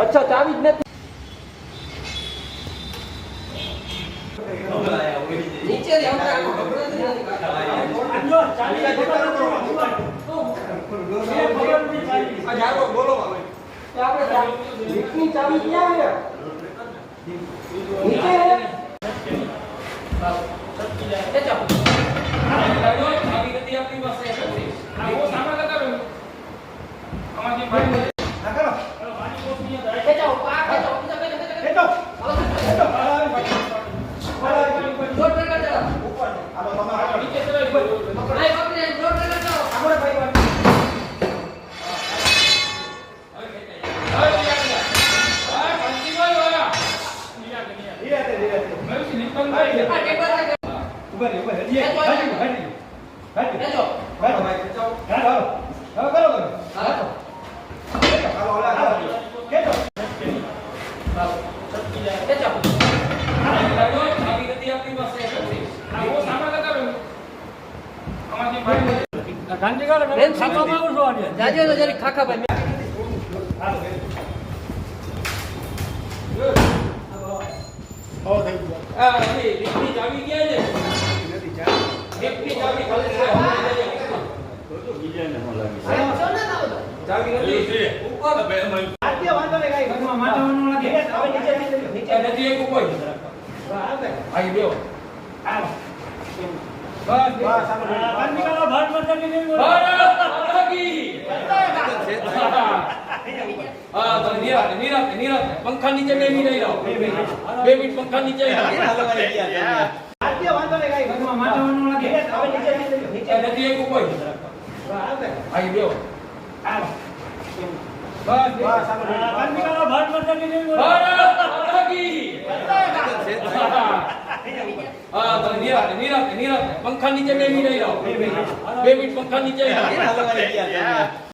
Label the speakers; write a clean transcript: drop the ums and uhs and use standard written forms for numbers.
Speaker 1: અચ્છા ચાવી જ નથી. નીચે રે આપણે આખો ખબર જ નથી કાઢવાનો. ચાવી આ જાગો બોલો તો આપણે લીફ્ટની ચાવી ક્યાં છે? નીચે છે. એ ચાલો ચાવી નથી આપણી પાસે. આ વો સામા લગાવો આમાંથી ભાઈ ના કરો પાણી કોસની જાય. ખેંચો આ ખેંચો ખેંચો જોર ટ્રેગર ચાલો ઉપર આલો તમારા નીચે ચલો ઉપર ભાઈ પકડે જોર ટ્રેગર ચાલો આપણે ભાઈ હવે ખેંચાય હવે પંચી બોલ વાળા ધીરે મેં નિપન ભાઈ આ ટેબલ ઉપર હજી હાજી ખેંચો ભાઈ ખેંચો હાલો હવે કરો હાલો હાલો ઓલા ખેંચો હાલો સટકી જાય ખેંચો ચાવી નથી આપણી પાસે. આ વો સામા લગાવો આમાંથી ભાઈ ગાંધી ગાલે બેન ખાખા માંગુ છો આજે જાજો તો જરી ખાખા ભાઈ હાલો હો થઈ ગયો. આ નથી લીફ્ટની ચાવી ક્યાં છે? નથી ચાવી. લીફ્ટની ચાવી ખાલી છે. તો બીજાને ન લાગી ચાવી નથી ઉપર આતે વાંધો ને કાઈ ઘરમાં માથાનો લાગે હવે નીચે નથી એક ઉપર આઈ બેઓ આવો બસ બસ ગાંધી ગાલો ભાત મતની નહીં બોલો આગી હા તો નિરાત પંખા નીચે બેસી રહી રહો 2 મિનિટ પંખા નીચે હલવાઈ ગયા આતે વાંધો ને કાઈ ઘરમાં માથાનો લાગે હવે નીચે નથી એક ઉપર આઈ બેઓ આવો બસ બસ ગાંધી ગાલો ભાત મતની નહીં બોલો આગી હા તો નિરાત પંખા નીચે બેસી રહી રહો 2 મિનિટ પંખા નીચે હલવાઈ ગયા